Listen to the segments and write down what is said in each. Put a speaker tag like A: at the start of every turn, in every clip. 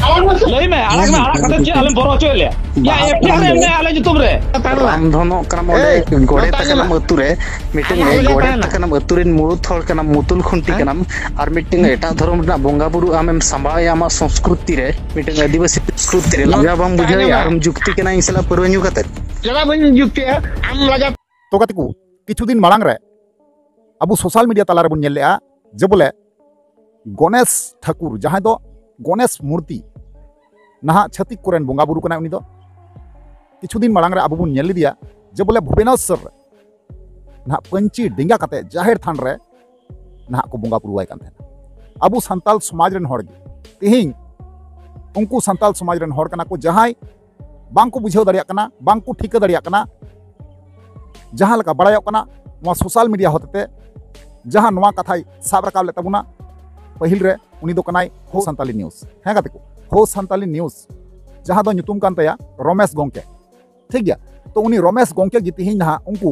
A: लई में आलग कते चे आलम बरो चोले या एफआर एमने आले जुतुम रे
B: राम धनो कना मोडे गोडे तकना मतुरे मीटिंग गोडे तकना मतुरेन मुरुत हर कना मुतुल खुंटी कना आर मीटिंग एटा धर्म ना बोंगा बुरु आमेम संभाय आमा संस्कृति रे मीटिंग आदिवासी संस्कृति रे लगा बम बुझे आरम जुक्ति कना इसला परवन्यु कते
C: चला बन जुक्ति आम लगा
D: तो कतिकु किछु दिन मांग रे अब सोशल मीडिया तलारे बन नेले जे बोले गणेश ठाकुर जहां दो गणेश मूर्ति नहा छत्तीक कोरेन बोंगा बुरु कना उनी दो किछु दिन मांग रे अब बन नेल दिया जे बोले भुवनेश्वर नहा पंची डिंगा कते जाहिर थान रे नहा को बोंगा बुरु वाय कान अब संताल समाज रेन हर तिहिं उनको संताल समाज रेन हर कना को जहां बांग को बुझाव दरिया कना बांग को ठिका दरिया कना जहां लका बड़ाय कना नवा सोशल मीडिया होते जहां नवा कथाय साब रकाब ले तबुना पहिल रे उनी दो कनाय हो संताली न्यूज है गाते को हो संताली न्यूज जहां दो nyutum kan taya रमेश गोंके ठीक गया तो उनी रमेश गोंके गी तिहिं ना उनको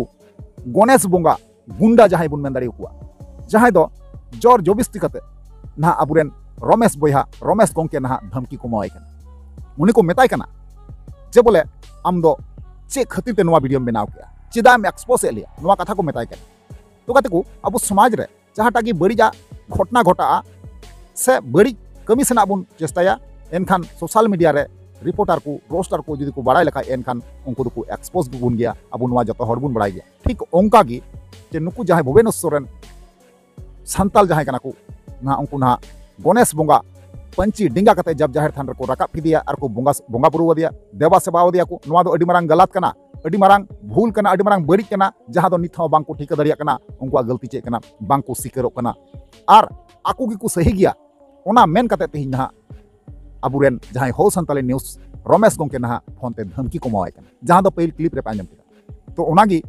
D: गणेश बोंगा गुंडा जहां बुन मेन दाड़ी कुआ जहां दो जोर जोबिस्ती कते ना अबुरेन रमेश बोया रमेश गोंके ना धमकी को मवाय कना उनी को मेताय कना जे बोले आम दो चे खातिर ते नवा वीडियो बनाव किया चिदा में एक्सपोज एलिया नवा कथा को मेताय कना तो कते को अब समाज रे जहाटा की बड़ीजा घटना घटा से बड़ी कमी सेना बुन चेष्टाया एनखान सोशल मीडिया रे रिपोर्टर को रोस्टर को जुदी को बड़ाई लखा एनखान उनको को एक्सपोज बुन गया अब नवा जतो हर बुन बड़ाई गया ठीक ओंका गी जे नुकु जहां भुवनेश्वर रेन संताल जहां कना को ना उनको ना गणेश बोंगा पंची डिंगा कते जब जाहिर थान को रकाब किदिया और को बोंगा बुरु वदिया देवा सेवा वदिया को नवा दो अडी मारंग गलत कना अडी मारंग भूल कना अडी मारंग बड़ी कना जहां दो निथ बांग को ठिका दरिया कना उनको गलती चे कना बांग को सिकरो कना और आकु की को सही गया ओना मेन कते तिहिं ना अबुरेन जहां हो संताली न्यूज रमेश गोंके ना फोन ते धमकी को मवाय कना जहां दो पहिल क्लिप रे पांजम किदा तो ओनागी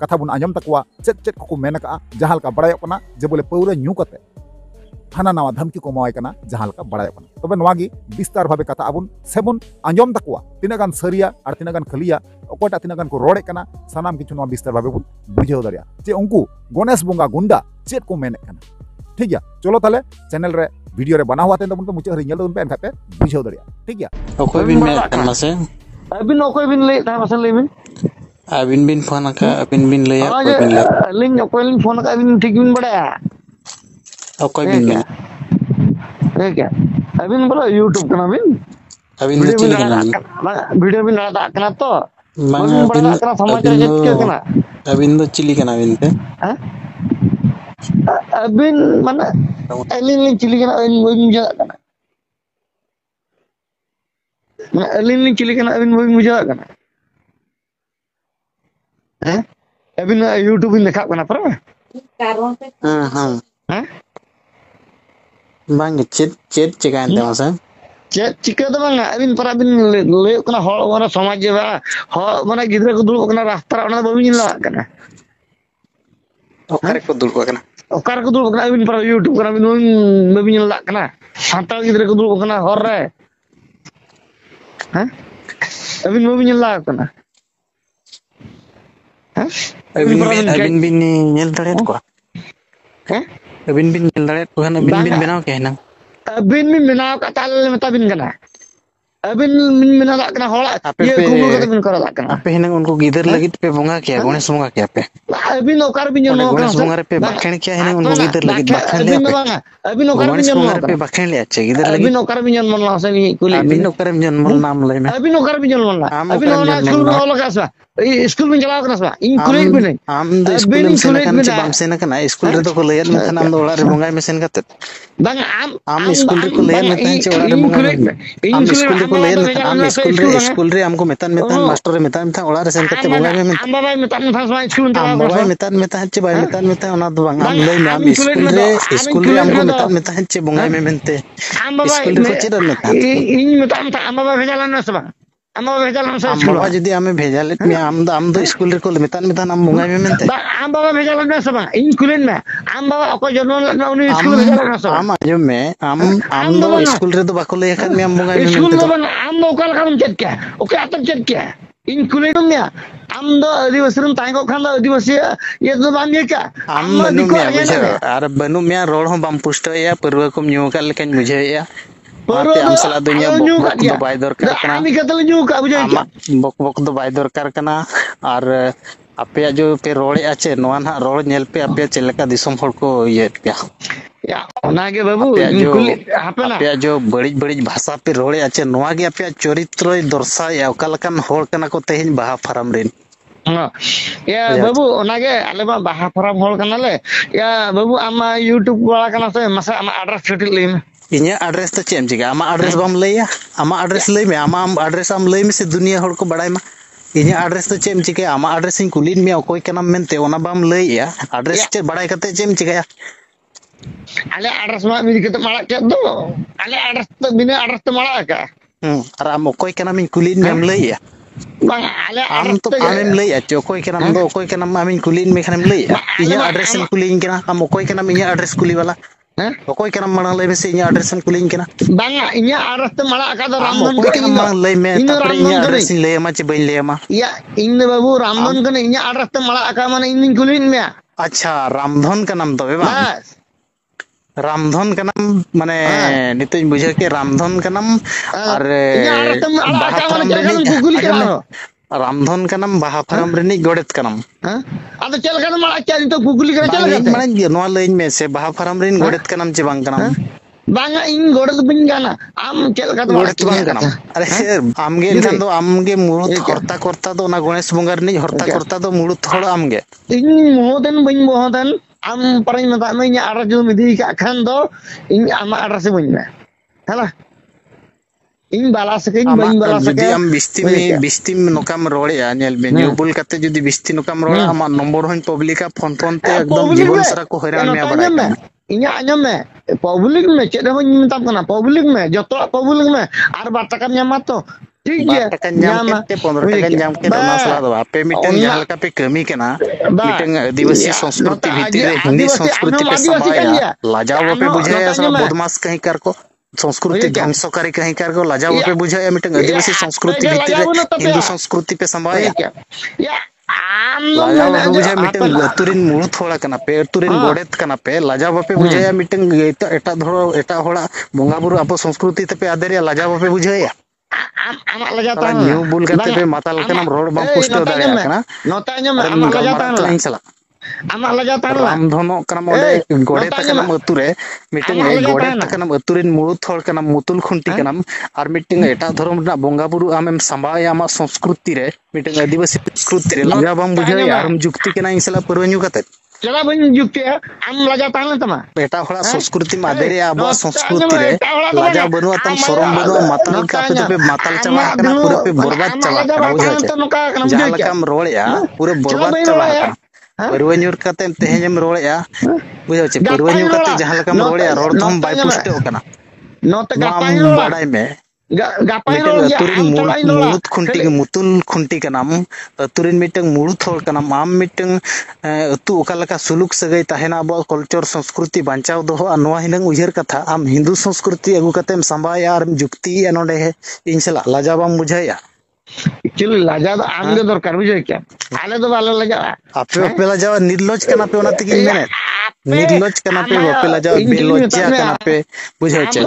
D: कथा बुन आंजम तकवा चेत चेत को मेन का जहां का बड़ाय कना जे बोले पौरे न्यू कते हाना नवा धमकी को मवाय कना जहां का बड़ाय कना तबे नवागी विस्तार भाबे कथा आबुन सेबुन आंजम तकवा तिना गान सरिया और तिना गान खलिया ओकोटा तिना गान को रोड़े कना सानाम किछु नवा विस्तार भाबे बुन बुझाव दरिया जे उनको गणेश बोंगा गुंडा चेत को मेने कना ठीक गया चलो ताले चैनल रे वीडियो रे बना हुआ थे तबुन पे मुचे हरि नेल पे एनखा पे बुझाव दरिया ठीक गया
B: ओकोय बिन मे कना से
C: अबिन ओकोय बिन ले ता मसन ले बिन
B: अबिन बिन फोन का अबिन बिन ले ओकोय बिन ले
C: लिंक ओकोय लिंक फोन का अबिन ठीक बिन बड़ा
B: ओकोय बिन ले
C: है क्या अबिन बोलो YouTube कना बिन
B: अबिन ने चिली कना
C: वीडियो बिन लड़ा कना तो
B: मांग
C: बड़ा कना समाचार जेत कना
B: अबिन दो चिली कना बिन ते
C: अबिन माने एलिन चिली कना अबिन मुझे कना माने एलिन चिली कना अबिन मुझे कना हैं अबिन YouTube बिन देखा कना पर हां हैं
B: बांग चेत चिकान ते मासे
C: चेत चिका तो बांग अबिन पर अबिन ले कना हol माने समाज जे बा हol माने गिदरा को दुल कना रास्ता ओना बाबिन ला कना
B: ओकारे को दुल कना
C: ओकार को दुल कना अबिन पर YouTube कना बाबिन ला कना सांताल गिदरा को दुल कना हर रे हैं अबिन बाबिन ला कना हैं
B: अबिन बिन नेल दड़ेत को
C: हैं
B: अबिन बिन नेल दड़ेत को हन अबिन बिन बनाव के ना
C: अबिन बिन बनाव का ताल मता बिन कना अबिन बिन बिना ला कना होला ये गुगल का बिन करा ला कना
B: पे हिन उनको गिदर लगित पे बोंगा क्या गणेश बोंगा क्या पे
C: अबिन ओकार बिन नो
B: गणेश बोंगा रे पे बखण क्या हिन उनको गिदर लगित बखण ले पे
C: अबिन ओकार बिन नो
B: पे बखण ले अच्छे गिदर लगित
C: अबिन ओकार बिन मन ला से कुली
B: अबिन ओकार बिन मन नाम ले में
C: अबिन ओकार बिन मन ला अबिन ओना स्कूल में होला का स्कूल में चलाव कना सा इन कुली बिन
B: आम दो स्कूल में सेना कन बाम सेना कना स्कूल रे तो को लेयर में नाम दो ओड़ा रे बोंगा में सेन कते
C: बांग
B: आम स्कूल रे को लेयर में तन चे ओड़ा रे बोंगा आम स्कूल रे को लेयर में आम स्कूल रे हमको मेतन मास्टर रे मेतन ओड़ा रे सेन कते बोंगा में
C: आम बाबा मेतन था स्कूल में
B: आम बाबा मेतन चे बाय मेतन ओना दो बांग आम ले नाम स्कूल रे हमको मेतन चे बोंगा में मेनते
C: आम बाबा
B: स्कूल रे चेदर मेतन
C: इन मेतन था आम बाबा भेजाला ना सब आम बाबा भेजाला ना
B: आम बाबा जदी आमे भेजाले में आम दो स्कूल रे को मेतन आम बोंगा में मेनते
C: आम बाबा भेजाला ना सब इन कुलेन में आम बाबा अको जन्म ना उनी स्कूल भेजाला ना सब
B: आम आजो में आम दो स्कूल रे तो बाको ले खन में आम बोंगा में
C: स्कूल
B: मेनते
C: में आम दो कल काम चेक क्या ओके आतम चेक क्या इन कुलेन में आम दो आदिवासी रम ताई को खान आदिवासी ये तो बान ये क्या
B: आम बनु में बुझे आर बनु में रोड हो बम पुष्ट या पूर्व को न्यू का लेकिन बुझे या am salah dunia bok do bay dorkar kana
C: Ami kata lu nyuka bujai.
B: ama bok do bay dorkar kana ar apya jo pe role ache noa na rol nyel pe apya chelaka disom hor ko ye pya
C: Ya, onage babu,
B: apya jo
C: kulit apa na?
B: apya jo badij badij bhasa pe role ache noa ge apya choritroi dorsa ya okalakan hor kana ko tehin baha faram rin
C: Ya babu, onage ale ma baha faram hol kana le. Ya babu ama YouTube wala kana se masa ama address chutil lim.
B: inya address to chem chiga ama address bam laya ama address lay me ama address am lay me se dunia hor ko badai ma inya address to chem chiga ama address in kulin me okoy kanam mente ona bam lay ya address che badai kate chem chiga ya
C: Ale address ma mi kita malak ke do. Ale address to bina address to malak ka.
B: ar am okoy kanam in kulin me am lay ya
C: Bang ale
B: am
C: address
B: to amem lay ya che okoy kanam do okoy kanam amin kulin me kanam lay ya inya address in kulin kana am okoy kanam inya address kuli wala okoy kanam manang lay me se inya address in kulin kana
C: Bang inya address to malak ka do
B: am
C: Ramdon
B: okoy kanam manang lay me
C: Ini
B: tapre
C: Ramdon
B: inya
C: ko
B: address
C: ni.
B: in lay ma che bain lay ma
C: Ya, ini babu Ramdon kan inya address to malak ka mana ini kulin me.
B: अच्छा रामधन का नाम तो बा
C: Bas.
B: Ramdhan का नाम माने नितो बुझे के रामधन का नाम और
C: Inya address to malak ka mana
B: बाहा
C: jangan Google ka.
B: रामधन का नाम बाहा फारम रेनी गोडेत का नाम
C: Hah? Ada cel kan malak ka itu Google ka cel ka.
B: माने नोआ लाइन में से बाहा फारम रेन गोडेत का नाम चे बांग का नाम
C: Bang ini godet bin kana. Am cel ka
B: गोडेत बांग का नाम अरे आमगे इनखान दो आमगे मुरुत हरता करता दो ना गणेश बंगार नहीं हरता करता दो मुरुत थोड़ा आमगे
C: Ini mohodan bin mohodan. Am paling mata me inya address ju midi ka kan do ini ama address bin me. Hala. Ini balas ke ini bin balas
B: जुदी
C: ke.
B: आम बिस्ती में नोकाम रोड़े या नेल बे न्यूबुल कते जुदी बिस्ती नोकाम रोड़े आमा नंबर होइन पब्लिका फोन फोन ते एकदम जीवन सारा को हैरान में बड़ा
C: Inya anyam me. Public me cek dah minta kana public me joto public me ar batakan nyamat to. ठीक है
B: बाटकन जाम के 15 टकन जाम के ना सला दो आपे मीटिंग जहां लका पे कमी के ना मीटिंग आदिवासी संस्कृति भीतर हिंदी संस्कृति पे समाया लाजाव पे बुझाया सब बदमाश कहीं कर को संस्कृति ध्वंसकारी कहीं कर को लाजाव पे बुझाया मीटिंग आदिवासी संस्कृति भीतर हिंदू संस्कृति पे समाया
C: Ya,
B: लाजाव पे बुझाया मीटिंग तुरिन मुळु थोड़ा कना पे तुरिन गोडेत कना पे लाजाव पे बुझाया मीटिंग एटा धरो एटा होड़ा बोंगा बुरु आपो संस्कृति ते पे आदरिया लाजाव पे बुझाया
C: anak lajatan
B: न्यू बुल करते पे माताल के नाम रोड बम पुष्ट दाड़े कना
C: notanya me anak lajatan
B: line चला
C: anak lajatan
B: रामधनो कना मोडे गोडेत कना अतुरे मीटिंग गोडेत कना अतुरिन मुळु थोड़ कना मुतुल खुंटी कना आर मीटिंग एटा धर्म ना बोंगा बुरु आमेम संभाया आमा संस्कृति रे मीटिंग आदिवासी संस्कृति रे लाजा बम बुझाय आरम जुक्ति केना इंसला परवन्यु कते
C: चला बन जुक्ति am lajatan तमा
B: बेटा होड़ा संस्कृति मादेरे आबो संस्कृति रे लाजा बनुआ तम शरम बनुआ माताल का पे माताल चला कना पूरे पे बर्बाद चला कना बुझाय जहां लकाम रोळया पूरे बर्बाद चला कना परवन्युर कते तेहेम रोळया बुझाय छे परवन्यु कते जहां लकाम रोळया रोड थम बाय पुष्टे कना
C: not
B: गापाई बड़ाई में
C: gapai
B: तुरिन मुळुत खुंटी के मुतुल खुंटी के नाम तुरिन मिटंग मुळुत होड़ के नाम आम मिटंग तु ओकालका सुलुक सगै ताहेना अब कल्चर संस्कृति बांचाव दोहो आ नोआ हिनंग उजर कथा आम हिंदू संस्कृति अगु कतेम संभाया आर जुक्ति नोडे हे इंसला लाजाबाम बुझाया
C: एक्चुअली लाजा तो आम के दरकार बुझे क्या आले तो बाले लाजा
B: आपे पे लाजा निर्लज कना पे ओना तकी मेने निर्लज कना पे बापे लाजा बेलज्जा कना पे बुझे छे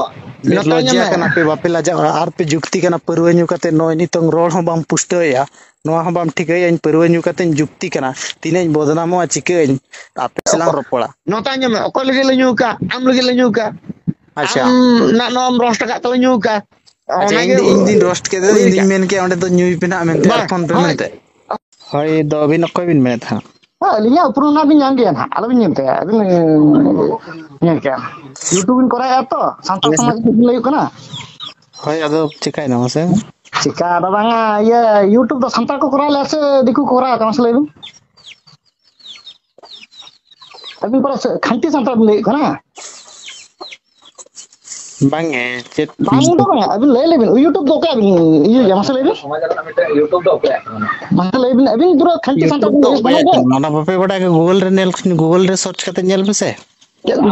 B: निर्लज्जा कना पे बापे लाजा आर पे जुक्ति कना परवन्यु कते नोय नितंग रोड हो बाम पुष्टया नोआ हो बाम ठिकय इन परवन्यु कते जुक्ति कना तिने बदनामो चिकेन आपे सलाम रोपड़ा
C: notanya me okol lagi lenyuka am lagi lenyuka
B: अच्छा
C: nak nom rost ka to lenyuka
B: अच्छा इन दिन रोस्ट के दे इन दिन मेन के ओंडे तो न्यूज पेना मेनते फोन पे मेनते होय दो अभी न कोई बिन मेने था
C: linya upuruna bin yang dia nah ala bin nyente bin nyeka YouTube bin korea to santai sama lagi kana
B: होय अदो चिकाय ना मसे
C: Cika ada banga ya YouTube to santai ko korea lase diku korea ka masle bin tapi para khanti santai bin kana
B: बांगे चेत
C: bang to bang abin le bin YouTube to ka bin iya masle bin YouTube to ka masle bin abin duro khanti santai bin
B: ना बापे बड़ा के Google रे search करते nail बसे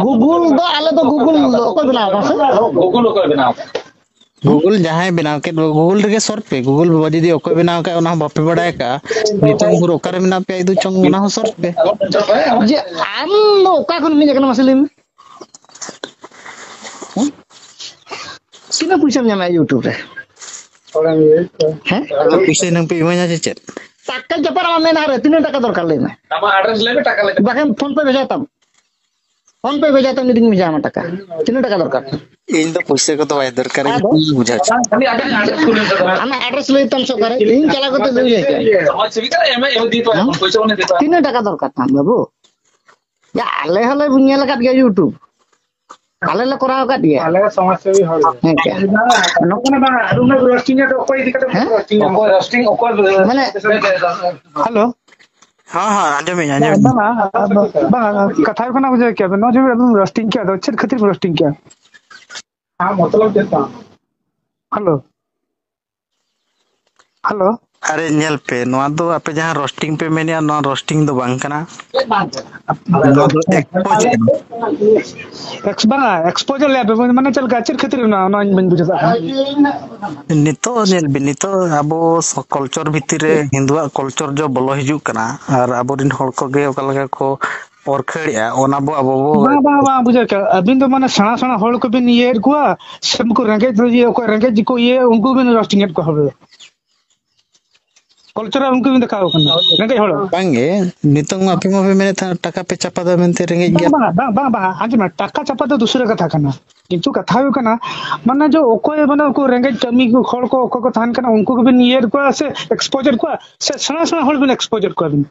C: Google do ale to Google ko bina ka Google ko bina
B: Google जहां बनाव के गूगल रे सर्च पे गूगल बदी दी ओको बनाव का ओना बापे बड़ा का नितंग पुरो ओकर बिना पे दु चंग ओना हो सर्च पे
C: je am oka kun ni jakana masle bin Sina puisa nyama YouTube re. Heh?
B: Puisi nang pe imanya cecet.
C: Taka japar ama mena re, tina taka dorkar le na.
A: Nama address lebe taka lebe.
C: Bahkan phone pe bejatam. Phone pe bejatam niding meja ama taka. Tina taka dorkar.
B: इन तो पुसे को तो whether करेंगे बुझा
A: Kami ada address kulen ta.
C: Ama address le tam so kare. In chala ko to le jaye.
A: Samaj sevi kara em di to paisa one deta.
C: Tina taka dorkar tam babu. Ya ale hale punya lekat dia YouTube. Ale le korao kat dia.
A: Alaga samaj sevi hol. Nokona ba rumna roasting ya to koi dikate roasting okor
C: Mane
A: hello
B: हाँ हाँ आंजो में आंजो
A: बा कथा को ना बुझे क्या no जो रोस्टिंग क्या तो छेद खतिर रोस्टिंग क्या हां मतलब देता हेलो हेलो
B: अरे नेल पे नोआ दो आपे जहां रोस्टिंग पे मैंने नोआ रोस्टिंग दो बांग कना
A: एक्सपोजर ले माने चल का छेद खतिर ना ना बन बुझे
B: नितो नेल बि नितो अबो कल्चर भितर रे हिंदुआ कल्चर जो बोलो हिजु कना और अबो दिन हड़ को गे ओका लगा को और खड़िया ओना बो अबो
A: बा बुझे क्या अबिन तो माने सणा सणा हड़ को बिन ये को सब को रंगे को ये उनको बिन रोस्टिंग को हबे कल्चर उनको भी दिखाओ कना रंगे हड़
B: बांगे नितंग आपे मबे मैंने टाका पे चापा दा मेनते रेंगे गया
A: बा आज में टाका चापा तो दूसरे कथा कना किंतु कथा हो कना माने जो ओको माने को रेंगे कमी को खड़ को ओको थान कना उनको भी नियर को से एक्सपोजर को से सणा सणा हड़ बिन एक्सपोजर को बिन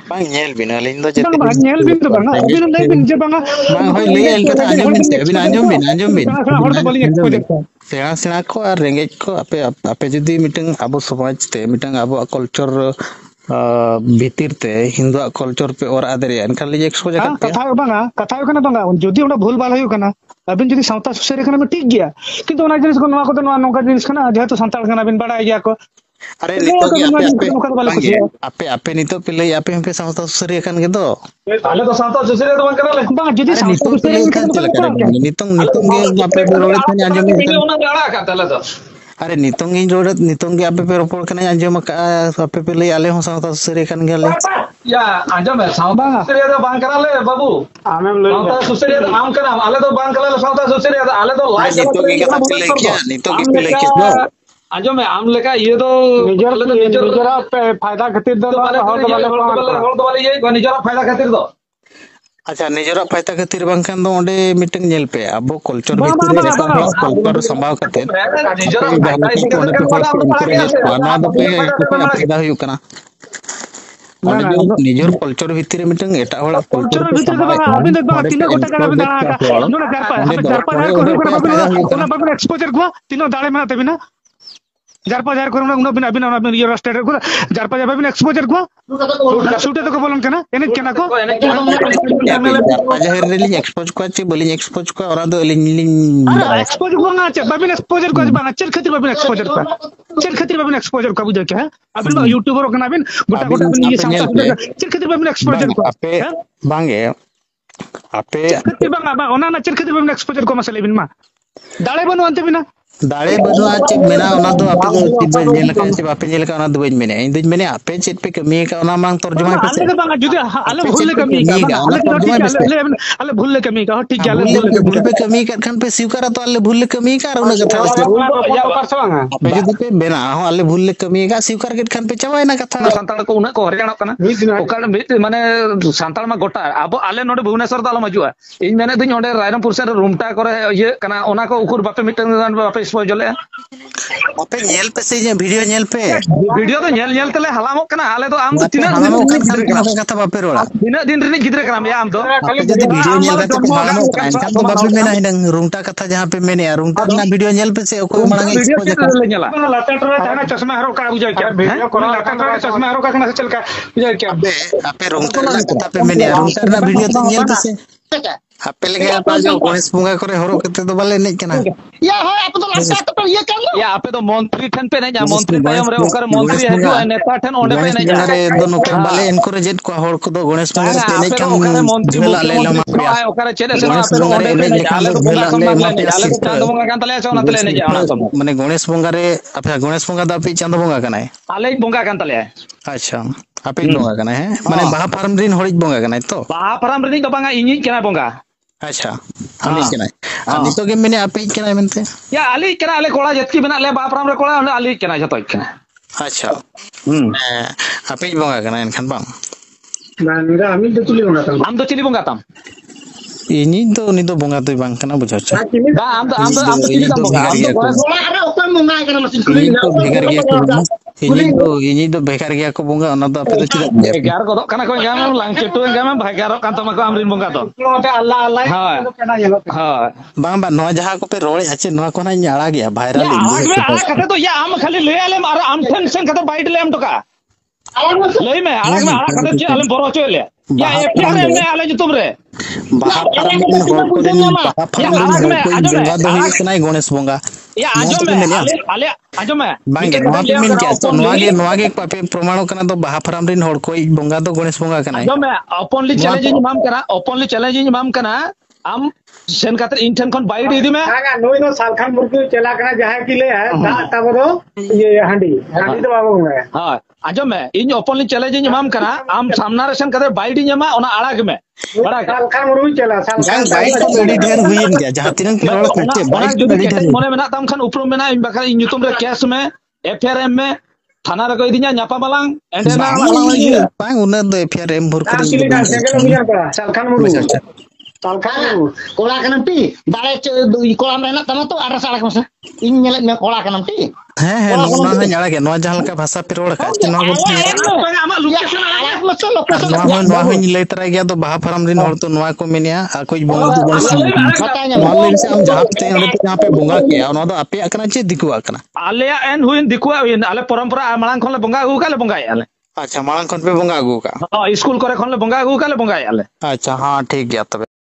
B: बांग नेल बिन अलिन दो जेते
A: बा नेल बिन तो बा अबिन ले बिन जे बा
B: बांग होय ले एल कथा आंजो बिन अबिन आंजो बिन
A: हड़ तो बोली एक्सपोजर को
B: सेना सेना को और रेंगे को आपे आपे जदी मीटिंग अबो समाज ते मीटिंग अबो कल्चर भीतर ते हिंदुआ कल्चर पे और आदरे एनखान ले एक्सपोजर करते
A: कथा हो कना जदी ओना भूल भाल हो कना अबिन जदी सावता सुसेरे कना में ठीक गया किंतु ओना जिनिस को नवा को नवा नोका जिनिस कना जेहेतु संताल कना बिन बड़ा गया को
B: अरे नितो आपे आपे नितो पे ले आपे हमके सावता सुसेरे कन के दो
A: आले तो सावता सुसेरे तो कना ले बा जदी सावता
B: सुसेरे कन चला करे नितोंग के आपे रोले थे आंजो में
A: ओना गाड़ा का तले तो
B: अरे नितोंग इन रोले नितोंग के आपे पे रोपड़ कना आंजो में आपे पे ले आले हो सावता सुसेरे कन गेले
A: या आंजो में सावता सुसेरे तो बांग करा ले बाबू आमेम ले सावता सुसेरे आम कना आले तो बांग करा ले सावता सुसेरे आले तो लाइक
B: नितोंग के कथा पे ले क्या नितोंग के ले क्या
A: आजो में आम लेका ये तो निजरा फायदा खातिर दो वाले ये निजरा फायदा खातिर दो
B: अच्छा निजरा फायदा खातिर बांखान दो ओंडे मीटिंग नेल पे अबो कल्चर भीतर रे कल्चर संभाव खातिर ना दो पे फायदा हुई कना निजर कल्चर भीतर मीटिंग एटा होला
A: कल्चर भीतर दो अभी देख बा तीन गोटा का अभी दाड़ा का नोना गरपा बाबू एक्सपोजर को तीनों दाड़े में आते बिना जारपा जार करूंगा उन बिना बिना बिना ये रास्ते को जारपा जाबे बिना एक्सपोजर को शूट तो को बोलन केना एने केना को
B: जारपा जहर रेली एक्सपोज को अच्छे बोली एक्सपोज को और दो लिंग
A: एक्सपोजर को ना बाबिन एक्सपोजर को बना चल खातिर बाबिन एक्सपोजर को चल खातिर बाबिन एक्सपोजर को बुझे के अबिन यूट्यूबर को ना बिन गोटा गोटा बिन ये सामसा चल खातिर बाबिन एक्सपोजर को
B: आपे बांगे आपे
A: चल खातिर बांगा ओना ना चल खातिर बाबिन एक्सपोजर को मसले बिन मा दाड़े बनो अंते बिना
B: दाड़े बदु आचे मेना ओना दो आपे तिबे नेल का से बापे नेल का ओना दो बज मेने इन दज मेने आपे चेत पे कमी का ओना मांग तर्जुमा पे
A: आले बांगा जुदे आले भूल ले कमी का आले भूल ले कमी का ठीक आले
B: भूल पे कमी का खान पे स्वीकार तो आले भूल ले कमी का ओना कथा
A: या कर सवांगा
B: आपे जुदे पे बेना हो आले भूल ले कमी का स्वीकार के खान पे चवाय ना कथा
A: संताल को उना को हरियाणा कना ओकाल माने संताल मा गोटा अब आले नोडे भुवनेश्वर दालो मजुआ इन मेने दिन ओडे रायरमपुर से रूमटा करे ये कना ओना को उकुर बापे मिटन बापे एक्सपोजर
B: आपे नेल पे से वीडियो नेल पे
A: वीडियो तो नेल तले हलामो कना आले तो आम तो तीना
B: कथा बापे रोड़ा
A: तीना दिन रे गिद्रे कना या आम तो
B: जदी वीडियो नेल का तो हलामो कान तो बापे मेना हिडंग रूमटा कथा जहां पे मेने रूमटा ना वीडियो नेल पे से कोई मांगे एक्सपोजर कर नेला लाटेट रे थाना चश्मा हरो का बुझाय क्या वीडियो कोना लाटेट रे चश्मा हरो का कना से चल का बुझाय क्या आपे रूमटा ना कथा पे मेने रूमटा ना वीडियो तो नेल पे से आपे लगे आप जो गणेश पूंगा करे हरो कते तो बाले नहीं कना
C: या हो आप तो लास्ट तो ये कर लो
A: या आपे तो मंत्री ठन पे नहीं जा मंत्री तायम रे ओकर मंत्री है जो नेता ठन ओंडे पे नहीं जा
B: रे दोनों के बाले एनकरेज को हर को दो गणेश पूंगा पे नहीं कम मंत्री ले लो मा
A: ओकर चले से आपे ओंडे पे नहीं आले तो पूरा सम्मान ले आले तो चांद बंगा कान तले चोना तले नहीं जा
B: माने गणेश पूंगा रे आपे गणेश पूंगा दा पे चांद बंगा कनाय
A: आले बंगा कान तले
B: अच्छा आपे बंगा कनाय है माने बाहा फार्म रिन हरिज बंगा कनाय तो
A: बाहा फार्म रिन तो बंगा इनी केना बंगा
B: अच्छा आलिज कनाय नितो के मेने आपे कनाय मेनते
E: या आली कना आले कोड़ा जतकी बना ले बापराम रे कोड़ा आली कना जतो कना
B: अच्छा आपे बंगा कना एनखान बांग
A: नांगा आमी दो चिली बंगा ताम
E: आम दो चिली बंगा ताम
B: इनी तो बंगा तो बांग कना बुझाचा
E: बा आम तो चिली ताम बंगा आम तो
C: कोड़ा अरे ओपन बंगा कना मसिन कुली
B: तो भेगर गया को इनी तो बेकार गया को बंगा ओना तो आपे तो चिदा
E: ग्यार को कना को गाम लांग चटू गाम भाग्यारो कान तमा को आमरिन बंगा तो
A: ओटे अल्लाह अल्लाह
E: हां
A: केना येलो
E: हां
B: बांग बा नो जहां को पे रोड़े आचे नो को ना आड़ा गया वायरल
E: आग में आग कते तो या आम खाली ले आले और आम टेंशन कते बाइट ले आम तो का लई में आग में आग कते जे आले बरो चले या एफआर में आले जो तुमरे
B: बाहा फार्म में होड़ को दिन बाहा फार्म में कोई बंगा दो ही कनाय गणेश बंगा
E: या आजो में आले आजो में
B: बांगे नवा पे मेन क्या तो नवा के पापे प्रमाण कना तो बाहा फार्म रिन होड़ कोई बंगा तो गणेश बंगा कनाय
E: आजो में ओपनली चैलेंजिंग माम कना आम सेन खातर इन ठन खन बाइट इदी में
A: हागा नोई नो सालखान मुर्गु चला कना जहां की ले है दा तबरो ये हांडी तो बाबू में
E: हां आजो में इन ओपनली चैलेंजिंग माम कना आम सामना रे सेन खातर बाइट इमा ओना आड़ाग में बड़ा
A: सालखान मुर्गु चला सालखान
B: बाइट तो बड़ी ढेर हुईन गया जहां तिरन के रोड करते बाइट तो बड़ी ढेर
E: मोने मेना ताम खान उपरो मेना इन बका इन यूट्यूब रे केस में एफआरएम में थाना रे को इदिnya nyapa malang ende na
B: bang una do FRM भर कर
A: चिली का सेगल मिया का सालखान मुर्गु सालखान
C: कोड़ा कना पी दारे कोड़ा में ना तमा तो आरा साला मसा इन नेले में कोड़ा कना पी
B: है नोना है न्याड़ा के नोआ जहां का भाषा पे रोड का नो
E: आमा लोकेशन
C: आया मसा लोकेशन
B: नोआ हो लई तरा गया तो बाहा फार्म रिन होड़ तो नोआ को मेनिया आ कोई बंगा तो गणेश
C: बताया
B: मान ले से हम जहां पे थे जहां पे बंगा किया नो तो आपे कना चे दिकुआ कना
E: आलेया एन हुइन दिकुआ हुइन आले परंपरा मांग खन ले बंगा गु का ले बंगा आले
B: अच्छा मांग खन पे बंगा गु का
E: हां स्कूल करे खन ले बंगा गु का ले बंगा आले
B: अच्छा हां ठीक गया तब